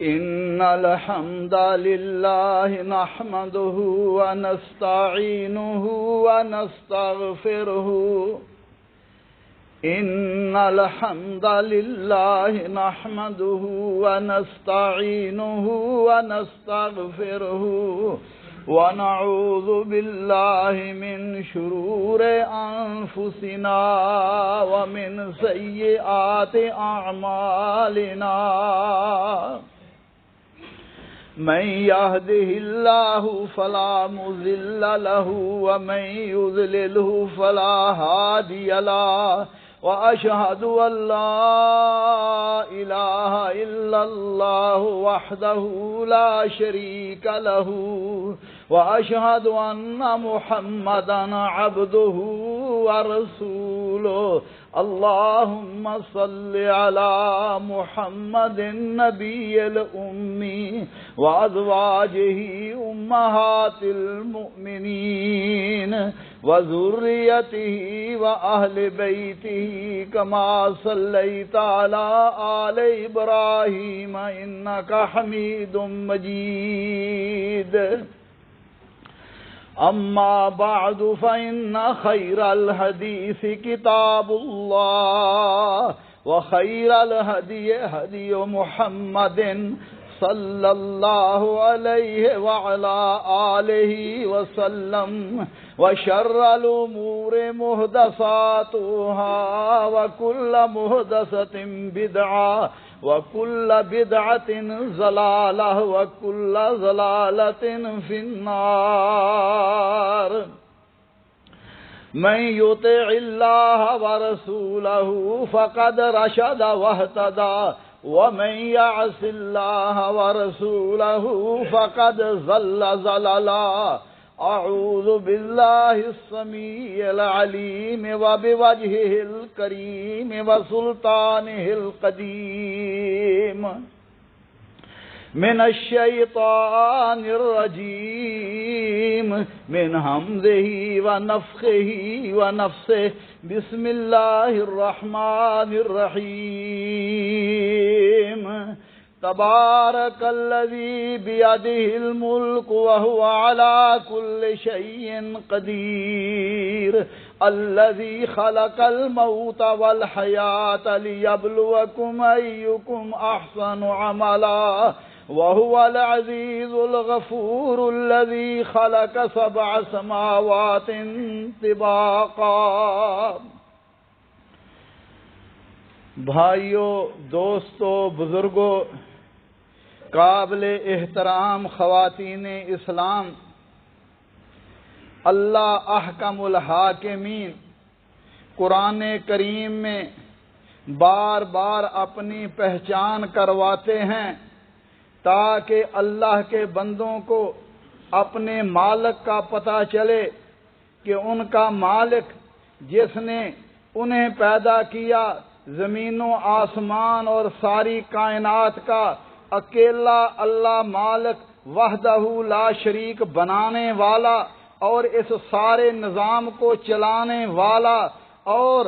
إن الحمد لله نحمده ونستعينه ونستغفره إن الحمد لله نحمده ونستعينه ونستغفره ونعوذ بالله من شرور أنفسنا ومن سيئات أعمالنا من يهده الله فلا مضل له ومن يضلله فلا هادي له وأشهد أن لا إله إلا الله وحده لا شريك له وأشهد أن محمدا عبده ورسوله اللهم صل على محمد النبي الأمي وأزواجه أمهات المؤمنين وذريته وأهل بيته كما صليت على آل إبراهيم إنك حميد مجيد أما بعد فإن خير الحديث كتاب الله وخير الهدي هدي محمد صلى الله عليه وعلى آله وسلم وشر الأمور محدثاتها وكل محدثة بدعة وكل بدعة ضلالة وكل ضلالة في النار من يطع الله ورسوله فقد رشد واهتدى ومن يعص الله ورسوله فقد ضل ضلالا أعوذ بالله السميع العليم وبوجهه الكريم وسلطانه القديم من الشيطان الرجيم من همزه ونفخه ونفسه بسم الله الرحمن الرحيم تبارك الذي بيده الملك وهو على كل شيء قدير الذي خلق الموت والحياة ليبلوكم أيكم أحسن عملا وهو العزيز الغفور الذي خلق 7 سماوات طباقا بھائیو، دوستو، بزرگو، قابل احترام خواتین اسلام، اللہ احکم الحاکمین قرآن کریم میں بار بار اپنی پہچان کرواتے ہیں تاکہ اللہ کے بندوں کو اپنے مالک کا پتہ چلے کہ ان کا مالک جس نے انہیں پیدا کیا، زمین و آسمان اور ساری کائنات کا، اکیلا اللہ مالک وحدہ لا شریک بنانے والا اور اس سارے نظام کو چلانے والا، اور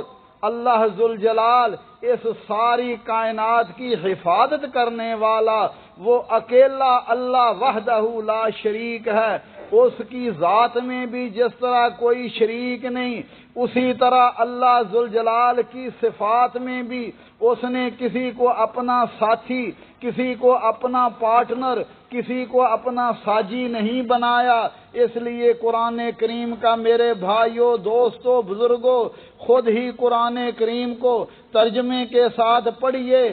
اللہ ذوالجلال اس ساری کائنات کی حفاظت کرنے والا، وہ اکیلا اللہ وحدہ لا شریک ہے۔ اس کی ذات میں بھی جس طرح کوئی شریک نہیں، اسی طرح اللہ ذوالجلال کی صفات میں بھی اس نے کسی کو اپنا ساتھی، کسی کو اپنا پارٹنر، کسی کو اپنا ساجی نہیں بنایا۔ اس لیے قرآن کریم کا میرے بھائیوں، دوستوں، بزرگوں، خود ہی قرآن کریم کو ترجمے کے ساتھ پڑھیے،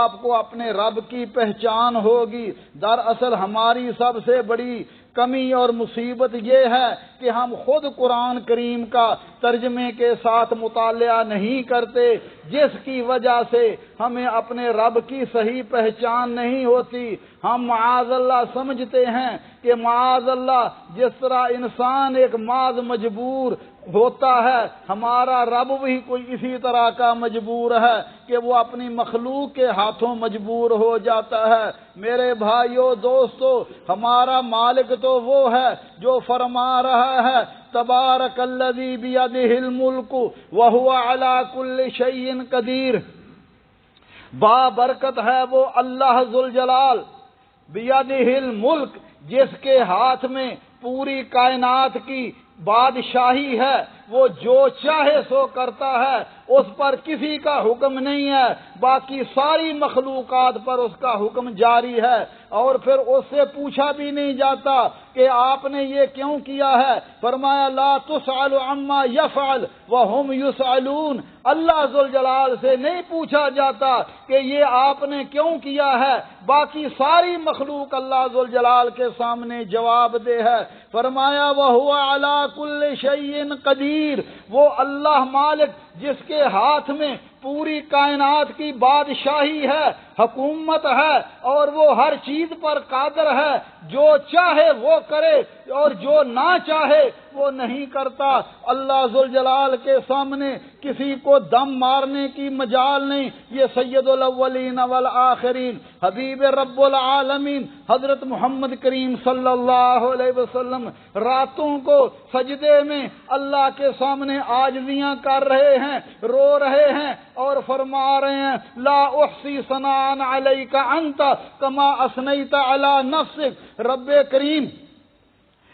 آپ کو اپنے رب کی پہچان ہوگی۔ دراصل ہماری سب سے بڑی کمی اور مصیبت یہ ہے کہ ہم خود قرآن کریم کا ترجمے کے ساتھ مطالعہ نہیں کرتے، جس کی وجہ سے ہمیں اپنے رب کی صحیح پہچان نہیں ہوتی۔ ہم معاذ اللہ سمجھتے ہیں کہ معاذ اللہ جس طرح انسان ایک معاذ مجبور ہوتا ہے، ہمارا رب بھی کوئی اسی طرح کا مجبور ہے کہ وہ اپنی مخلوق کے ہاتھوں مجبور ہو جاتا ہے۔ میرے بھائیوں، دوستو، ہمارا مالک تو وہ ہے جو فرما رہا ہے تبارک الذی بیدہ الملک وہو علی کل شیء قدیر، بابرکت ہے وہ اللہ ذوالجلال بیدہل ملک، جس کے ہاتھ میں پوری کائنات کی بادشاہی ہے، وہ جو چاہے سو کرتا ہے، اس پر کسی کا حکم نہیں ہے، باقی ساری مخلوقات پر اس کا حکم جاری ہے، اور پھر اس سے پوچھا بھی نہیں جاتا کہ آپ نے یہ کیوں کیا ہے۔ فرمایا لا تسأل عما یفعل وہم یسألون، اللہ ذوالجلال سے نہیں پوچھا جاتا کہ یہ آپ نے کیوں کیا ہے، باقی ساری مخلوق اللہ ذوالجلال کے سامنے جواب دہ ہے۔ فرمایا وَهُوَ عَلَى كُلِّ شَيْءٍ قدیر، وہ اللہ مالک جس کے ہاتھ میں پوری کائنات کی بادشاہی ہے، حکومت ہے، اور وہ ہر چیز پر قادر ہے، جو چاہے وہ کرے اور جو نہ چاہے وہ نہیں کرتا۔ اللہ ذوالجلال کے سامنے کسی کو دم مارنے کی مجال نہیں۔ یہ سید الاولین والآخرین حبیب رب العالمین حضرت محمد کریم صلی اللہ علیہ وسلم راتوں کو سجدے میں اللہ کے سامنے عاجزیاں کر رہے ہیں، رو رہے ہیں اور فرما رہے ہیں لا احصی ثناء علیک انت کما اثنیت علی نفسک۔ رب کریم،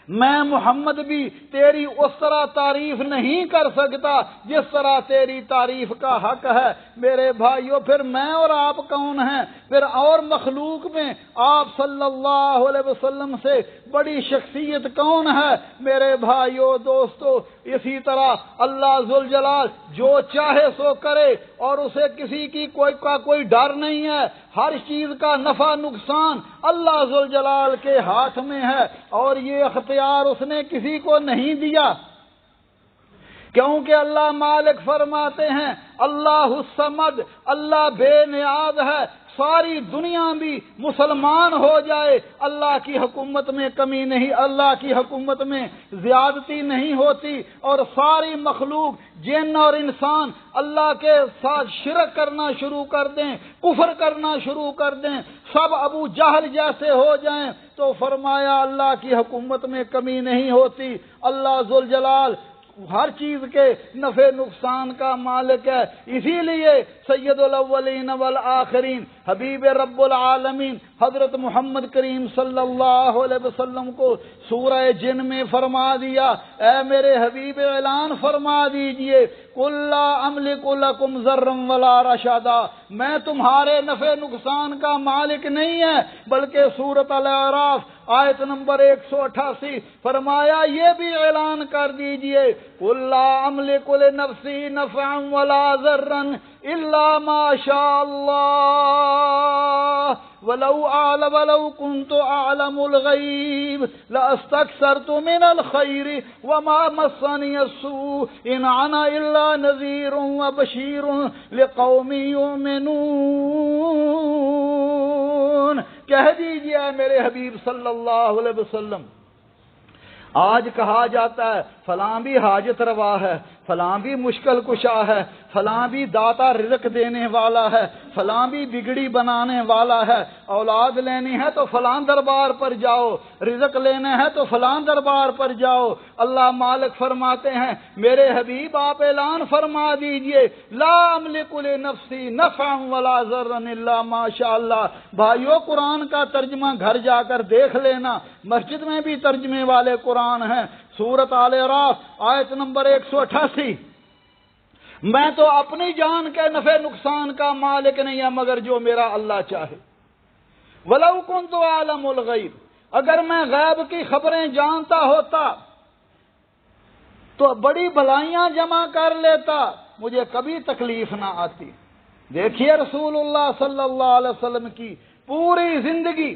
میں محمد بھی تیری اس طرح تعریف نہیں کر سکتا جس طرح تیری تعریف کا حق ہے۔ میرے بھائیوں، پھر میں اور آپ کون ہیں؟ پھر اور مخلوق میں آپ صلی اللہ علیہ وسلم سے بڑی شخصیت کون ہے؟ میرے بھائیوں دوستو، اسی طرح اللہ ذوالجلال جو چاہے سو کرے اور اسے کسی کی کوئی ڈر نہیں ہے۔ ہر چیز کا نفع نقصان اللہ ذوالجلال کے ہاتھ میں ہے، اور یہ اختیار اس نے کسی کو نہیں دیا، کیونکہ اللہ مالک فرماتے ہیں اللہ الصمد، اللہ بے نیاز ہے۔ ساری دنیا بھی مسلمان ہو جائے، اللہ کی حکومت میں کمی نہیں، اللہ کی حکومت میں زیادتی نہیں ہوتی، اور ساری مخلوق جن اور انسان اللہ کے ساتھ شرک کرنا شروع کر دیں، کفر کرنا شروع کر دیں، سب ابو جہل جیسے ہو جائیں، تو فرمایا اللہ کی حکومت میں کمی نہیں ہوتی۔ اللہ ذوالجلال ہر چیز کے نفع نقصان کا مالک ہے۔ اسی لیے سید الاولین والآخرین حبیب رب العالمین حضرت محمد کریم صلی اللہ علیہ وسلم کو سورہ جن میں فرما دیا، اے میرے حبیب اعلان فرما دیجئے قل لا املک لکم ضرا ولا رشدا، میں تمہارے نفع نقصان کا مالک نہیں ہے، بلکہ سورۃ الاعراف آیت نمبر 188 فرمایا یہ بھی اعلان کر دیجئے قل لا املک لنفسی نفعا ولا ضرا الا ما شاء اللہ ولو كنت اعلم الغیب لاستكثرت من الخیر وما مسنی السوء ان انا الا نذیر وبشیر لقوم یؤمنون۔ کہہ دیجئے میرے حبیب صلی اللہ علیہ وسلم، آج کہا جاتا ہے فلاں بھی حاجت روا ہے، فلاں بھی مشکل کشا ہے، فلاں بھی داتا رزق دینے والا ہے، فلاں بھی بگڑی بنانے والا ہے، اولاد لینی ہے تو فلاں دربار پر جاؤ، رزق لینا ہے تو فلاں دربار پر جاؤ۔ اللہ مالک فرماتے ہیں میرے حبیب آپ اعلان فرما دیجئے لا املک لنفسی نفعا ولا ضرا الا ما شاء اللہ۔ بھائیو، قرآن کا ترجمہ گھر جا کر دیکھ لینا، مسجد میں بھی ترجمے والے قرآن ہیں۔ سورۃ آل اعراف آیت نمبر 188، میں تو اپنی جان کے نفع نقصان کا مالک نہیں ہے مگر جو میرا اللہ چاہے۔ وَلَوْ كُنْتُ أَعْلَمُ الْغَيْبَ، اگر میں غیب کی خبریں جانتا ہوتا تو بڑی بھلائیاں جمع کر لیتا، مجھے کبھی تکلیف نہ آتی۔ دیکھیے رسول اللہ صلی اللہ علیہ وسلم کی پوری زندگی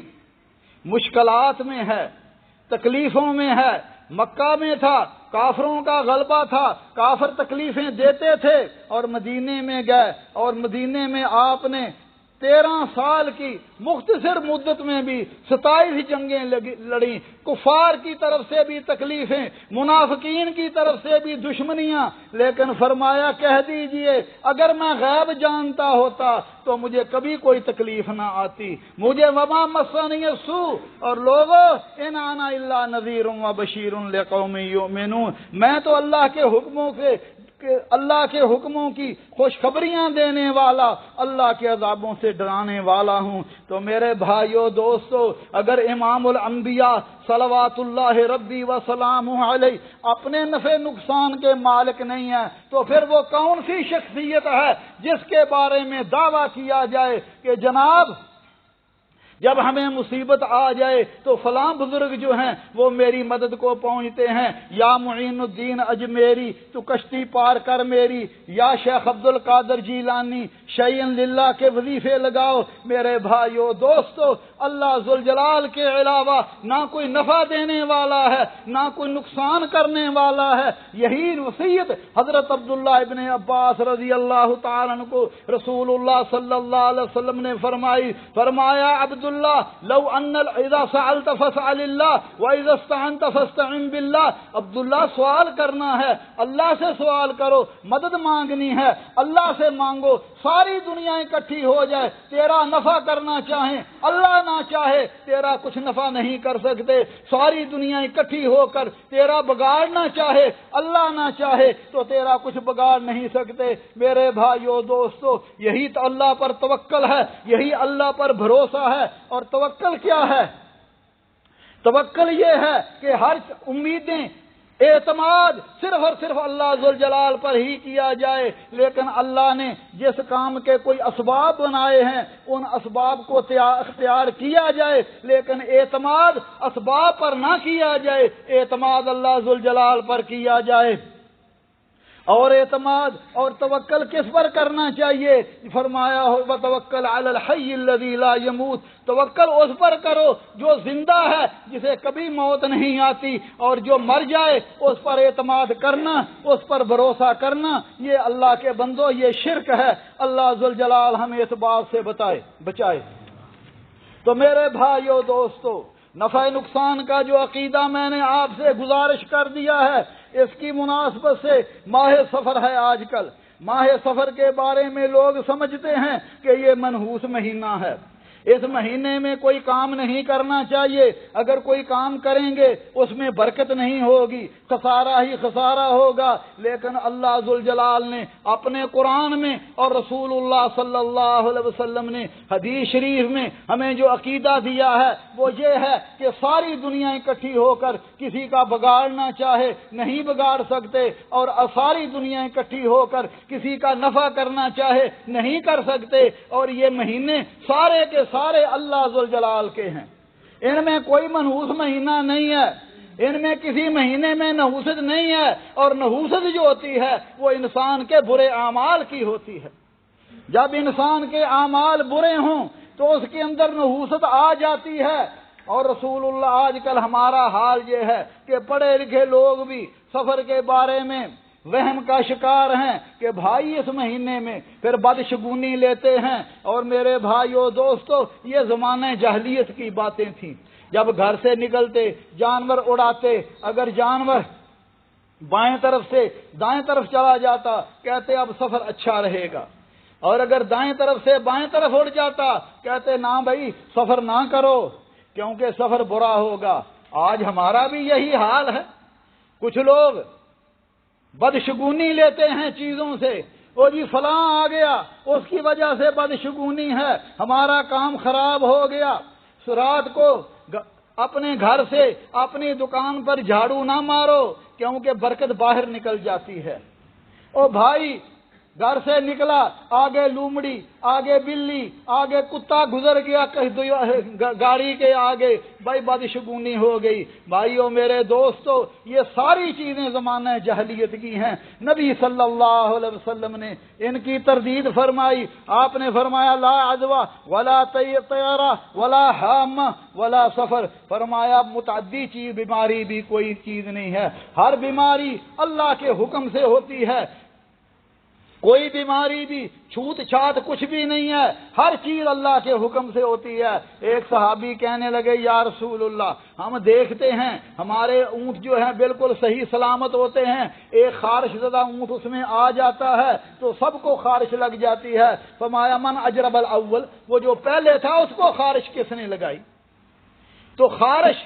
مشکلات میں ہے، تکلیفوں میں ہے۔ مکہ میں تھا، کافروں کا غلبہ تھا، کافر تکلیفیں دیتے تھے، اور مدینے میں گئے، اور مدینے میں آپ نے 13 سال کی مختصر مدت میں بھی 27 جنگیں لڑیں، کفار کی طرف سے بھی تکلیفیں، منافقین کی طرف سے بھی دشمنیاں، لیکن فرمایا کہہ دیجئے اگر میں غیب جانتا ہوتا تو مجھے کبھی کوئی تکلیف نہ آتی، مجھے وما مسنی السوء، اور لوگوں ان انا الا نذیر و بشیر لقوم یؤمنون، میں تو اللہ کے حکموں سے اللہ کے حکموں کی خوشخبریاں دینے والا، اللہ کے عذابوں سے ڈرانے والا ہوں۔ تو میرے بھائیو دوستو، اگر امام الانبیاء صلوات اللہ ربی وسلامہ علیہ اپنے نفع نقصان کے مالک نہیں ہے، تو پھر وہ کون سی شخصیت ہے جس کے بارے میں دعویٰ کیا جائے کہ جناب جب ہمیں مصیبت آ جائے تو فلاں بزرگ جو ہیں وہ میری مدد کو پہنچتے ہیں، یا معین الدین اجمیری تو کشتی پار کر میری، یا شیخ عبد القادر جیلانی شیئن للہ کے وظیفے لگاؤ۔ میرے بھائیو دوستو، اللہ ذوالجلال کے علاوہ نہ کوئی نفع دینے والا ہے، نہ کوئی نقصان کرنے والا ہے۔ یہی وصیت حضرت عبداللہ ابن عباس رضی اللہ تعالیٰ عنہ کو رسول اللہ صلی اللہ علیہ وسلم نے فرمایا عبداللہ لو ان اذا سألت فاسأل اللہ واذا استعنت فاستعن باللہ، عبداللہ سوال کرنا ہے اللہ سے سوال کرو، مدد مانگنی ہے اللہ سے مانگو۔ ساری دنیا اکٹھی ہو جائے تیرا نفع کرنا چاہیں، اللہ نہ چاہے تیرا کچھ نفع نہیں کر سکتے۔ ساری دنیا اکٹھی ہو کر تیرا بگاڑنا چاہے، اللہ نہ چاہے تو تیرا کچھ بگاڑ نہیں سکتے۔ میرے بھائیو دوستو، یہی تو اللہ پر توکل ہے، یہی اللہ پر بھروسہ ہے۔ اور توکل کیا ہے؟ توکل یہ ہے کہ ہر امیدیں، اعتماد صرف اور صرف اللہ ذوالجلال پر ہی کیا جائے، لیکن اللہ نے جس کام کے کوئی اسباب بنائے ہیں ان اسباب کو اختیار کیا جائے، لیکن اعتماد اسباب پر نہ کیا جائے، اعتماد اللہ ذوالجلال پر کیا جائے۔ اور اعتماد اور توکل کس پر کرنا چاہیے؟ فرمایا ہو وتوکل علی الحی الذی لا یموت، توکل اس پر کرو جو زندہ ہے، جسے کبھی موت نہیں آتی، اور جو مر جائے اس پر اعتماد کرنا، اس پر بھروسہ کرنا، یہ اللہ کے بندو یہ شرک ہے۔ اللہ ذوالجلال ہمیں اس بات سے بچائے۔ تو میرے بھائیو دوستو، نفع نقصان کا جو عقیدہ میں نے آپ سے گزارش کر دیا ہے، اس کی مناسبت سے ماہ سفر ہے آج کل۔ ماہ سفر کے بارے میں لوگ سمجھتے ہیں کہ یہ منحوس مہینہ ہے، اس مہینے میں کوئی کام نہیں کرنا چاہیے، اگر کوئی کام کریں گے اس میں برکت نہیں ہوگی، خسارہ ہی خسارہ ہوگا۔ لیکن اللہ ذوالجلال نے اپنے قرآن میں اور رسول اللہ صلی اللہ علیہ وسلم نے حدیث شریف میں ہمیں جو عقیدہ دیا ہے وہ یہ ہے کہ ساری دنیا اکٹھی ہو کر کسی کا بگاڑنا چاہے نہیں بگاڑ سکتے، اور ساری دنیا اکٹھی ہو کر کسی کا نفع کرنا چاہے نہیں کر سکتے، اور یہ مہینے سارے کے سارے اللہ ذوالجلال کے ہیں۔ ان میں کوئی منحوس مہینہ نہیں ہے، ان میں کسی مہینے میں نحوست نہیں ہے، اور نحوست جو ہوتی ہے وہ انسان کے برے اعمال کی ہوتی ہے۔ جب انسان کے اعمال برے ہوں تو اس کے اندر نحوست آ جاتی ہے۔ اور رسول اللہ آج کل ہمارا حال یہ ہے کہ پڑھے لکھے لوگ بھی سفر کے بارے میں وہم کا شکار ہیں کہ بھائی اس مہینے میں پھر بدشگونی لیتے ہیں۔ اور میرے بھائیو دوستو، یہ زمانے جاہلیت کی باتیں تھیں، جب گھر سے نکلتے جانور اڑاتے، اگر جانور بائیں طرف سے دائیں طرف چلا جاتا کہتے اب سفر اچھا رہے گا، اور اگر دائیں طرف سے بائیں طرف اڑ جاتا کہتے نہ بھائی سفر نہ کرو کیونکہ سفر برا ہوگا۔ آج ہمارا بھی یہی حال ہے، کچھ لوگ بدشگونی لیتے ہیں چیزوں سے، وہ جی فلاں آ گیا اس کی وجہ سے بدشگونی ہے، ہمارا کام خراب ہو گیا۔ رات کو اپنے گھر سے اپنی دکان پر جھاڑو نہ مارو کیونکہ برکت باہر نکل جاتی ہے۔ او بھائی گھر سے نکلا، آگے لومڑی، آگے بلی، آگے کتا گزر گیا گاڑی کے آگے، بھائی بدشگونی ہو گئی۔ بھائیو میرے دوستو، یہ ساری چیزیں زمانہ جاہلیت کی ہیں۔ نبی صلی اللہ علیہ وسلم نے ان کی تردید فرمائی۔ آپ نے فرمایا لا عدوہ ولا طیرہ ولا حامہ ولا سفر، فرمایا متعدی چیز بیماری بھی کوئی چیز نہیں ہے، ہر بیماری اللہ کے حکم سے ہوتی ہے، کوئی بیماری بھی چھوت چھات کچھ بھی نہیں ہے، ہر چیز اللہ کے حکم سے ہوتی ہے۔ ایک صحابی کہنے لگے یا رسول اللہ، ہم دیکھتے ہیں ہمارے اونٹ جو ہیں بالکل صحیح سلامت ہوتے ہیں، ایک خارش زدہ اونٹ اس میں آ جاتا ہے تو سب کو خارش لگ جاتی ہے۔ فرمایا من اجرب الاول، وہ جو پہلے تھا اس کو خارش کس نے لگائی؟ تو خارش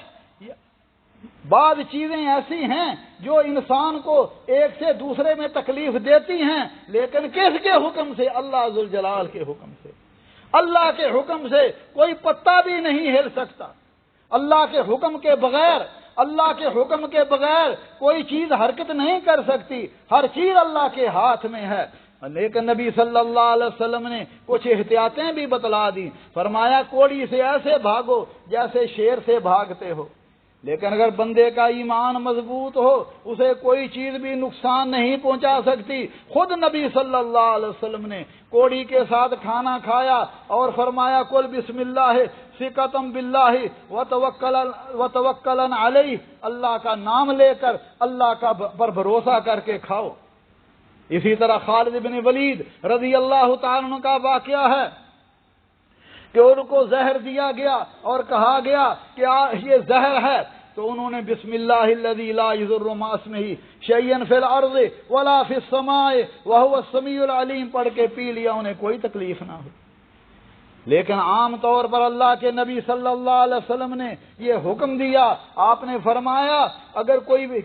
بعض چیزیں ایسی ہیں جو انسان کو ایک سے دوسرے میں تکلیف دیتی ہیں، لیکن کس کے حکم سے؟ اللہ ذوالجلال کے حکم سے۔ اللہ کے حکم سے کوئی پتا بھی نہیں ہل سکتا۔ اللہ کے حکم کے بغیر، اللہ کے حکم کے بغیر کوئی چیز حرکت نہیں کر سکتی۔ ہر چیز اللہ کے ہاتھ میں ہے۔ لیکن نبی صلی اللہ علیہ وسلم نے کچھ احتیاطیں بھی بتلا دی۔ فرمایا کوڑی سے ایسے بھاگو جیسے شیر سے بھاگتے ہو۔ لیکن اگر بندے کا ایمان مضبوط ہو، اسے کوئی چیز بھی نقصان نہیں پہنچا سکتی۔ خود نبی صلی اللہ علیہ وسلم نے کوڑی کے ساتھ کھانا کھایا اور فرمایا کل بسم اللہ ثقۃ باللہ وتوکلا علیہ، اللہ کا نام لے کر اللہ کا پر بھروسہ کر کے کھاؤ۔ اسی طرح خالد بن ولید رضی اللہ تعالیٰ عنہ کا واقعہ ہے کہ ان کو زہر دیا گیا اور کہا گیا کہ یہ زہر ہے، تو انہوں نے بسم اللہ الذی لا یضر مع اسمہ شیئا فی الارض ولا فی السماء وهو السمیع العلیم پڑھ کے پی لیا، انہیں کوئی تکلیف نہ ہوئی۔ لیکن عام طور پر اللہ کے نبی صلی اللہ علیہ وسلم نے یہ حکم دیا، آپ نے فرمایا اگر کوئی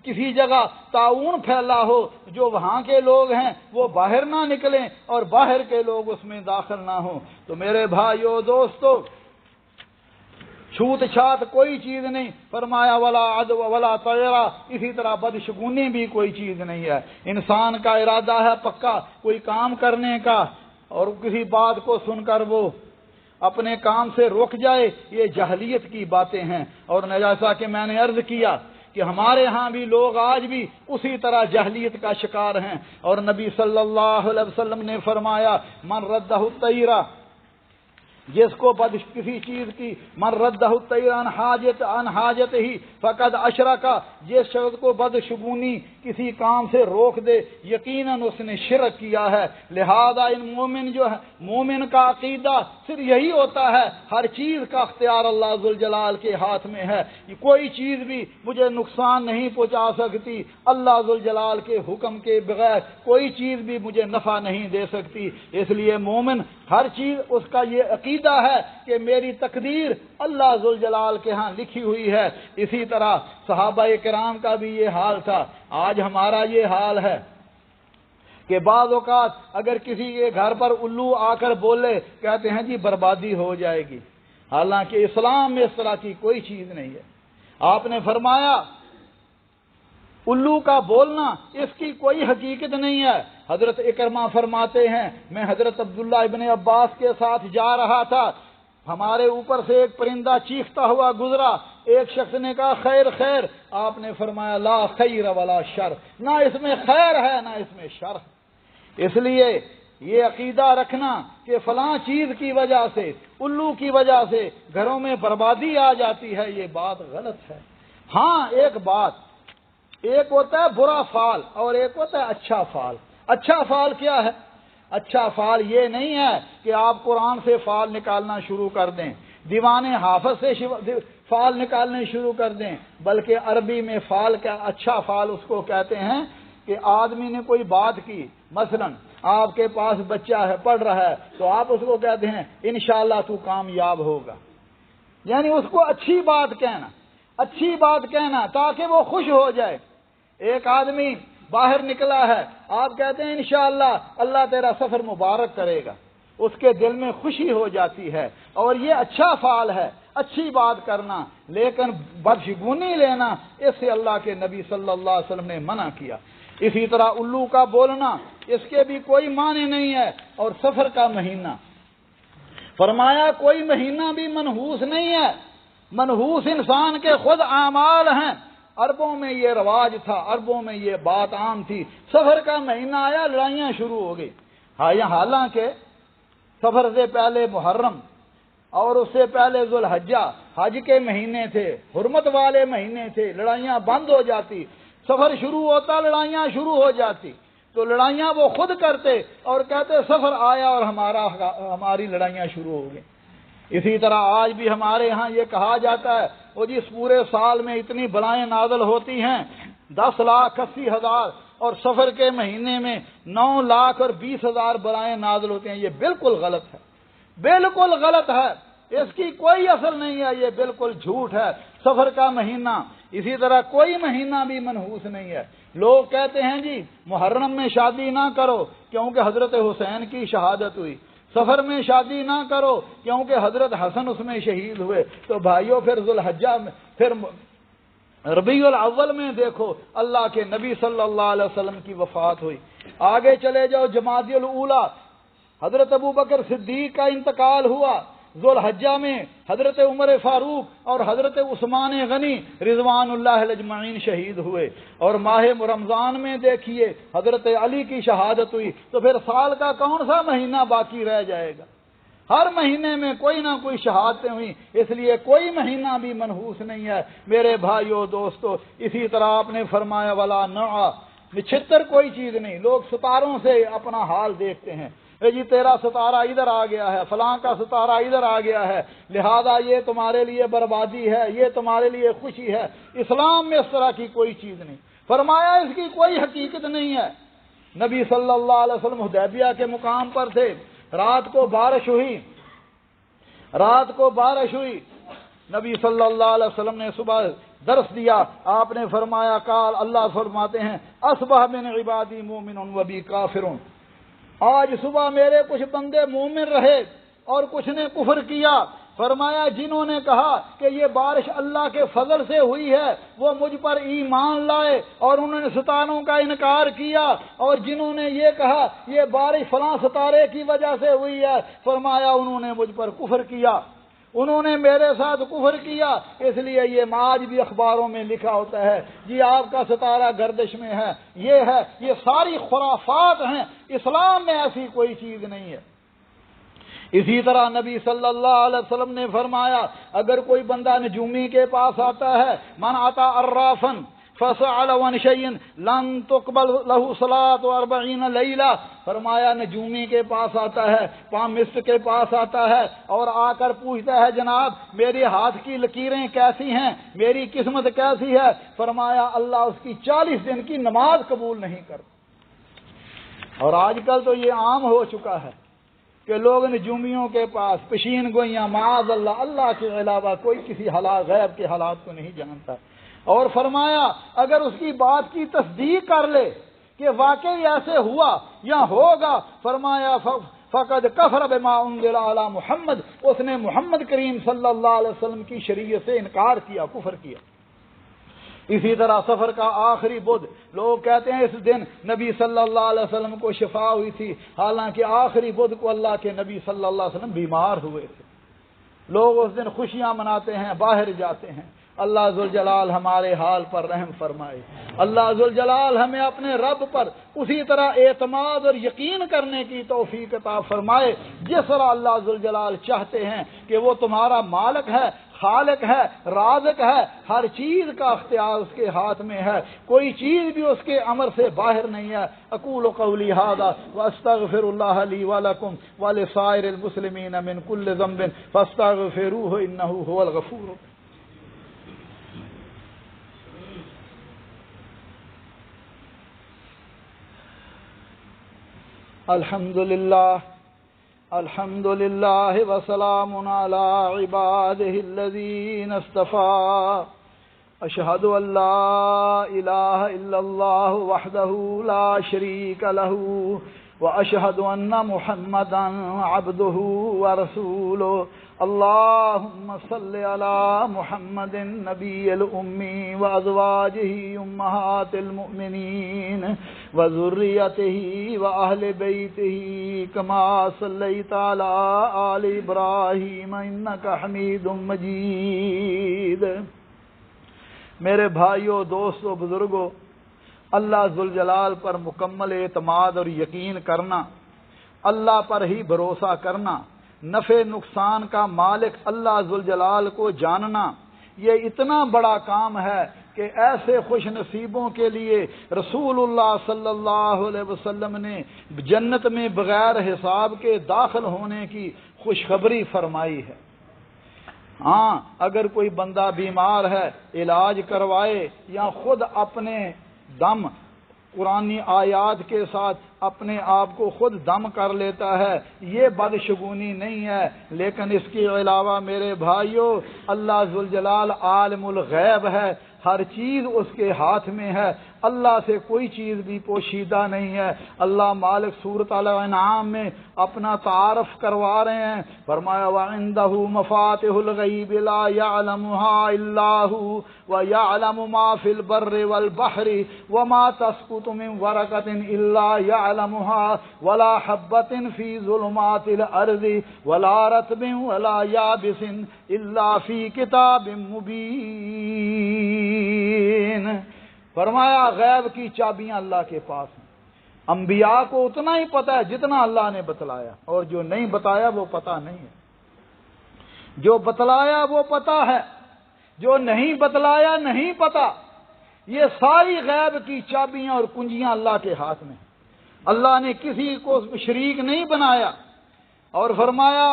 کسی جگہ طاعون پھیلا ہو، جو وہاں کے لوگ ہیں وہ باہر نہ نکلیں اور باہر کے لوگ اس میں داخل نہ ہوں۔ تو میرے بھائیو دوستو، چھوت چھات کوئی چیز نہیں۔ فرمایا ولا عدو ولا طیرہ، اسی طرح بدشگونی بھی کوئی چیز نہیں ہے۔ انسان کا ارادہ ہے پکا کوئی کام کرنے کا اور کسی بات کو سن کر وہ اپنے کام سے رک جائے، یہ جہلیت کی باتیں ہیں۔ اور جیسا کہ میں نے عرض کیا کہ ہمارے ہاں بھی لوگ آج بھی اسی طرح جہلیت کا شکار ہیں، اور نبی صلی اللہ علیہ وسلم نے فرمایا من ردہ الطیرہ، جس کو کسی چیز کی من ردہ الطیرہ عن حاجت ہی فقد اشرکا، جس شخص کو بدشگونی کسی کام سے روک دے یقیناً اس نے شرک کیا ہے۔ لہذا ان مومن جو ہے، مومن کا عقیدہ صرف یہی ہوتا ہے ہر چیز کا اختیار اللہ ذوالجلال کے ہاتھ میں ہے، کوئی چیز بھی مجھے نقصان نہیں پہنچا سکتی، اللہ ذوالجلال کے حکم کے بغیر کوئی چیز بھی مجھے نفع نہیں دے سکتی۔ اس لیے مومن ہر چیز اس کا یہ عقیدہ ہے کہ میری تقدیر اللہ ذوالجلال کے ہاں لکھی ہوئی ہے۔ اسی طرح صحابہ کرام کا بھی یہ حال تھا۔ آج ہمارا یہ حال ہے کہ بعض اوقات اگر کسی کے گھر پر الو آ کر بولے، کہتے ہیں جی بربادی ہو جائے گی، حالانکہ اسلام میں اس طرح کی کوئی چیز نہیں ہے۔ آپ نے فرمایا الو کا بولنا اس کی کوئی حقیقت نہیں ہے۔ حضرت اکرمہ فرماتے ہیں میں حضرت عبداللہ ابن عباس کے ساتھ جا رہا تھا، ہمارے اوپر سے ایک پرندہ چیختا ہوا گزرا، ایک شخص نے کہا خیر خیر، آپ نے فرمایا لا خیر ولا شر، نہ اس میں خیر ہے نہ اس میں شر۔ اس لیے یہ عقیدہ رکھنا کہ فلاں چیز کی وجہ سے، الو کی وجہ سے گھروں میں بربادی آ جاتی ہے، یہ بات غلط ہے۔ ہاں ایک بات، ایک ہوتا ہے برا فعل اور ایک ہوتا ہے اچھا فعل۔ اچھا فعل کیا ہے؟ اچھا فعل یہ نہیں ہے کہ آپ قرآن سے فعل نکالنا شروع کر دیں، دیوان حافظ سے فعل نکالنے شروع کر دیں، بلکہ عربی میں فعل کا اچھا فعل اس کو کہتے ہیں کہ آدمی نے کوئی بات کی، مثلا آپ کے پاس بچہ ہے پڑھ رہا ہے تو آپ اس کو کہتے ہیں انشاءاللہ تو کامیاب ہوگا، یعنی اس کو اچھی بات کہنا، اچھی بات کہنا تاکہ وہ خوش ہو جائے۔ ایک آدمی باہر نکلا ہے، آپ کہتے ہیں انشاءاللہ اللہ تیرا سفر مبارک کرے گا، اس کے دل میں خوشی ہو جاتی ہے، اور یہ اچھا فعل ہے، اچھی بات کرنا۔ لیکن بدشگونی لینا، اس سے اللہ کے نبی صلی اللہ علیہ وسلم نے منع کیا۔ اسی طرح الو کا بولنا، اس کے بھی کوئی معنی نہیں ہے۔ اور سفر کا مہینہ، فرمایا کوئی مہینہ بھی منحوس نہیں ہے، منحوس انسان کے خود اعمال ہیں۔ عربوں میں یہ رواج تھا، عربوں میں یہ بات عام تھی، سفر کا مہینہ آیا لڑائیاں شروع ہو گئی۔ حالانکہ سفر سے پہلے محرم اور اس سے پہلے ذوالحجہ حج کے مہینے تھے، حرمت والے مہینے تھے، لڑائیاں بند ہو جاتی، سفر شروع ہوتا لڑائیاں شروع ہو جاتی، تو لڑائیاں وہ خود کرتے اور کہتے سفر آیا اور ہماری لڑائیاں شروع ہو گئی۔ اسی طرح آج بھی ہمارے ہاں یہ کہا جاتا ہے وہ جس پورے سال میں اتنی بلائیں نازل ہوتی ہیں 10,80,000 اور سفر کے مہینے میں 9,20,000 بلائیں نازل ہوتے ہیں، یہ بالکل غلط ہے، بالکل غلط ہے۔ اس کی کوئی اصل نہیں ہے، یہ بالکل جھوٹ ہے۔ سفر کا مہینہ اسی طرح کوئی مہینہ بھی منحوس نہیں ہے۔ لوگ کہتے ہیں جی محرم میں شادی نہ کرو کیونکہ حضرت حسین کی شہادت ہوئی، سفر میں شادی نہ کرو کیونکہ حضرت حسن اس میں شہید ہوئے، تو بھائیوں پھر ذوالحجہ میں، پھر ربیع الاول میں دیکھو اللہ کے نبی صلی اللہ علیہ وسلم کی وفات ہوئی۔ آگے چلے جاؤ جمادی الاولیٰ حضرت ابوبکر صدیق کا انتقال ہوا، ذوالحجہ میں حضرت عمر فاروق اور حضرت عثمان غنی رضوان اللہ اجمعین شہید ہوئے، اور ماہ رمضان میں دیکھیے حضرت علی کی شہادت ہوئی، تو پھر سال کا کون سا مہینہ باقی رہ جائے گا؟ ہر مہینے میں کوئی نہ کوئی شہادتیں ہوئی، اس لیے کوئی مہینہ بھی منحوس نہیں ہے میرے بھائیوں دوستو۔ اسی طرح آپ نے فرمایا ولا نوع، نچھتر کوئی چیز نہیں۔ لوگ ستاروں سے اپنا حال دیکھتے ہیں، جی تیرا ستارہ ادھر آ گیا ہے، فلاں کا ستارہ ادھر آ گیا ہے، لہذا یہ تمہارے لیے بربادی ہے، یہ تمہارے لیے خوشی ہے۔ اسلام میں اس طرح کی کوئی چیز نہیں، فرمایا اس کی کوئی حقیقت نہیں ہے۔ نبی صلی اللہ علیہ وسلم حدیبیہ کے مقام پر تھے، رات کو بارش ہوئی، نبی صلی اللہ علیہ وسلم نے صبح درس دیا، آپ نے فرمایا قال، اللہ فرماتے ہیں اصبح من عبادی مومن و بی کافر، آج صبح میرے کچھ بندے مومن رہے اور کچھ نے کفر کیا۔ فرمایا جنہوں نے کہا کہ یہ بارش اللہ کے فضل سے ہوئی ہے وہ مجھ پر ایمان لائے اور انہوں نے ستاروں کا انکار کیا، اور جنہوں نے یہ کہا یہ بارش فلاں ستارے کی وجہ سے ہوئی ہے، فرمایا انہوں نے مجھ پر کفر کیا، انہوں نے میرے ساتھ کفر کیا۔ اس لیے یہ آج بھی اخباروں میں لکھا ہوتا ہے جی آپ کا ستارہ گردش میں ہے، یہ ساری خرافات ہیں، اسلام میں ایسی کوئی چیز نہیں ہے۔ اسی طرح نبی صلی اللہ علیہ وسلم نے فرمایا اگر کوئی بندہ نجومی کے پاس آتا ہے، من آتا عرافن فسأل عن شيء لن تقبل له صلاة 40 لیلہ، فرمایا نجومی کے پاس آتا ہے، پامسٹ کے پاس آتا ہے اور آ کر پوچھتا ہے جناب میری ہاتھ کی لکیریں کیسی ہیں، میری قسمت کیسی ہے، فرمایا اللہ اس کی 40 دن کی نماز قبول نہیں کرتا۔ اور آج کل تو یہ عام ہو چکا ہے کہ لوگ نجومیوں کے پاس پشین گوئیاں، معاذ اللہ، اللہ کے علاوہ کوئی کسی حالات غیب کے حالات کو نہیں جانتا۔ اور فرمایا اگر اس کی بات کی تصدیق کر لے کہ واقعی ایسے ہوا یا ہوگا، فرمایا فقد کفر بما انزل علی محمد، اس نے محمد کریم صلی اللہ علیہ وسلم کی شریعت سے انکار کیا، کفر کیا۔ اسی طرح سفر کا آخری بدھ، لوگ کہتے ہیں اس دن نبی صلی اللہ علیہ وسلم کو شفا ہوئی تھی، حالانکہ آخری بدھ کو اللہ کے نبی صلی اللہ علیہ وسلم بیمار ہوئے تھے۔ لوگ اس دن خوشیاں مناتے ہیں، باہر جاتے ہیں۔ اللہ ذوالجلال ہمارے حال پر رحم فرمائے، اللہ ذوالجلال ہمیں اپنے رب پر اسی طرح اعتماد اور یقین کرنے کی توفیق عطا فرمائے جس طرح اللہ ذوالجلال چاہتے ہیں کہ وہ تمہارا مالک ہے، خالق ہے، رازق ہے، ہر چیز کا اختیار اس کے ہاتھ میں ہے، کوئی چیز بھی اس کے امر سے باہر نہیں ہے۔ اقول قولی ھذا واستغفر اللہ لی ولکم ولسائر المسلمین من کل ذنب فاستغفروہ انہ ھو الغفور الرحیم۔ الحمد للہ وسلام علی عبادہ الذین اصطفیٰ، اشہد ان لا الہ الا اللہ وحدہ لا شریک لہ واشہد ان محمدا عبدہ ورسولہ، اللہم صل علی محمد النبی الامی وازواجہ امہات المؤمنین وذریتہ واہل بیتہ کما صلیت علی آل ابراہیم انک حمید مجید۔ میرے بھائیوں، دوستوں، بزرگوں، اللہ ذوالجلال پر مکمل اعتماد اور یقین کرنا، اللہ پر ہی بھروسہ کرنا، نفع نقصان کا مالک اللہ ذوالجلال کو جاننا، یہ اتنا بڑا کام ہے کہ ایسے خوش نصیبوں کے لیے رسول اللہ صلی اللہ علیہ وسلم نے جنت میں بغیر حساب کے داخل ہونے کی خوشخبری فرمائی ہے۔ ہاں اگر کوئی بندہ بیمار ہے علاج کروائے یا خود اپنے دم قرآنی آیات کے ساتھ اپنے آپ کو خود دم کر لیتا ہے، یہ بدشگونی نہیں ہے۔ لیکن اس کے علاوہ میرے بھائیوں، اللہ ذوالجلال عالم الغیب ہے، ہر چیز اس کے ہاتھ میں ہے، اللہ سے کوئی چیز بھی پوشیدہ نہیں ہے۔ اللہ مالک سورۃ الانعام میں اپنا تعارف کروا رہے ہیں، فرمایا وَعِندَهُ مَفَاتِحُ الْغَيْبِ لَا يَعْلَمُهَا إِلَّا هُوَ وَيَعْلَمُ مَا فِي الْبَرِّ وَالْبَحْرِ وَمَا تَسْقُطُ مِنْ وَرَقَةٍ إِلَّا يَعْلَمُهَا وَلَا حَبَّةٍ فِي ظُلُمَاتِ الْأَرْضِ وَلَا رَطْبٍ وَلَا يَابِسٍ إِلَّا فِي كِتَابٍ مُبِينٍ۔ فرمایا غیب کی چابیاں اللہ کے پاس ہیں، انبیاء کو اتنا ہی پتہ ہے جتنا اللہ نے بتلایا، اور جو نہیں بتایا وہ پتہ نہیں ہے۔ جو بتلایا وہ پتہ ہے، جو نہیں بتلایا نہیں پتہ۔ یہ ساری غیب کی چابیاں اور کنجیاں اللہ کے ہاتھ میں ہیں، اللہ نے کسی کو شریک نہیں بنایا۔ اور فرمایا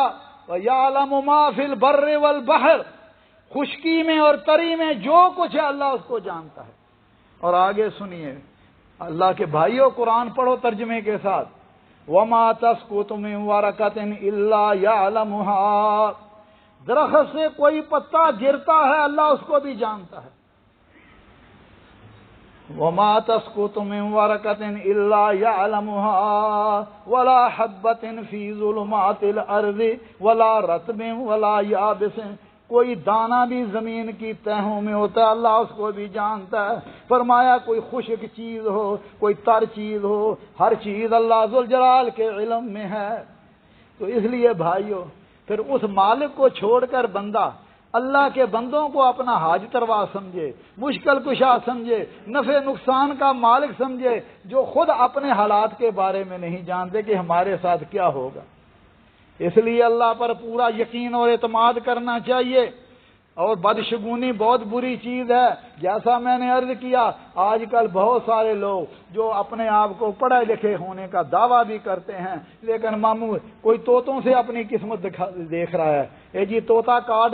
وَيَعْلَمُ مَا فِي الْبَرِّ وَالْبَحْرِ، خشکی میں اور تری میں جو کچھ ہے اللہ اس کو جانتا ہے۔ اور آگے سنیے اللہ کے بھائیوں، قرآن پڑھو ترجمے کے ساتھ، وَمَا تَسْقُطُ مِنْ وَرَقَةٍ إِلَّا يَعْلَمُهَا، درخت سے کوئی پتا گرتا ہے اللہ اس کو بھی جانتا ہے۔ وَمَا تَسْقُطُ مِنْ وَرَقَةٍ إِلَّا يَعْلَمُهَا وَلَا حَبَّةٍ فِي ظُلُمَاتِ الْأَرْضِ وَلَا رَطْبٍ وَلَا يَابِسٍ، کوئی دانہ بھی زمین کی تہوں میں ہوتا ہے اللہ اس کو بھی جانتا ہے۔ فرمایا کوئی خشک چیز ہو، کوئی تر چیز ہو، ہر چیز اللہ ذوالجلال کے علم میں ہے۔ تو اس لیے بھائیو، پھر اس مالک کو چھوڑ کر بندہ اللہ کے بندوں کو اپنا حاجت روا سمجھے، مشکل کشا سمجھے، نفع نقصان کا مالک سمجھے، جو خود اپنے حالات کے بارے میں نہیں جانتے کہ ہمارے ساتھ کیا ہوگا۔ اس لیے اللہ پر پورا یقین اور اعتماد کرنا چاہیے۔ اور بدشگونی بہت بری چیز ہے، جیسا میں نے عرض کیا، آج کل بہت سارے لوگ جو اپنے آپ کو پڑھے لکھے ہونے کا دعویٰ بھی کرتے ہیں، لیکن ماموں کوئی طوطوں سے اپنی قسمت دیکھ رہا ہے، اے جی طوطا کارڈ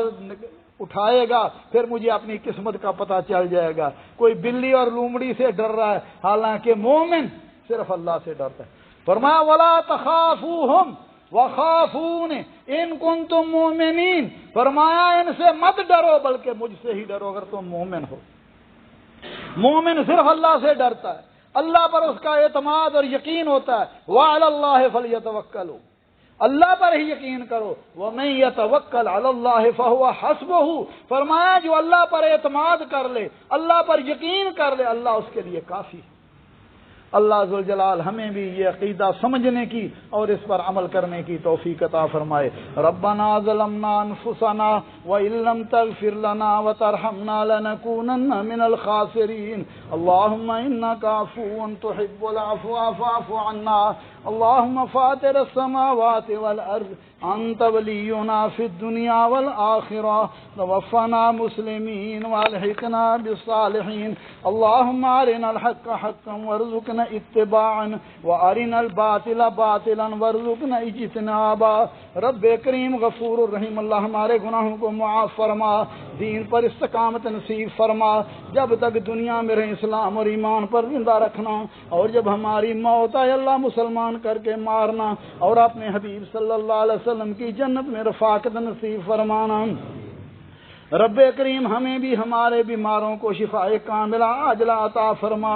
اٹھائے گا پھر مجھے اپنی قسمت کا پتہ چل جائے گا۔ کوئی بلی اور لومڑی سے ڈر رہا ہے، حالانکہ مومن صرف اللہ سے ڈرتا ہے۔ فرمایا وَلَا تَخَافُوهُمْ وَخَافُونِ إِن كُنتُم مُؤْمِنِينَ، فرمایا ان سے مت ڈرو بلکہ مجھ سے ہی ڈرو اگر تم مومن ہو۔ مومن صرف اللہ سے ڈرتا ہے، اللہ پر اس کا اعتماد اور یقین ہوتا ہے۔ وَعَلَى اللَّهِ فَلْيَتَوَكَّلُوا، اللہ پر ہی یقین کرو۔ وَمَن يَتَوَكَّلْ عَلَى اللَّهِ فَهُوَ حَسْبُهُ، فرمایا جو اللہ پر اعتماد کر لے، اللہ پر یقین کر لے، اللہ اس کے لیے کافی ہے۔ اللہ ذوالجلال ہمیں بھی یہ عقیدہ سمجھنے کی اور اس پر عمل کرنے کی توفیق عطا فرمائے۔ ربنا ظلمنا انفسنا وان لم تغفر لنا وترحمنا لنكونن من الخاسرين اللهم انك عفو تحب العفو فاعف عنا اللهم فاطر السماوات والارض انت ولينا في الدنيا والاخره توفنا مسلمين والحقنا بالصالحين اللهم ارنا الحق حقا وارزقنا اتباعا وارنا الباطل باطلا وارزقنا اجتنابا۔ رب کریم غفور الرحیم، اللہ ہمارے گناہوں کو معاف فرما، دین پر استقامت نصیب فرما، جب تک دنیا میں رہے اسلام اور ایمان پر زندہ رکھنا، اور جب ہماری موت آئے اللہ مسلمان کر کے مارنا، اور اپنے حبیب صلی اللہ علیہ وسلم کی جنت میں رفاقت نصیب فرمانا۔ رب کریم ہمیں بھی ہمارے بیماروں کو شفاء کاملہ عاجلہ عطا فرما۔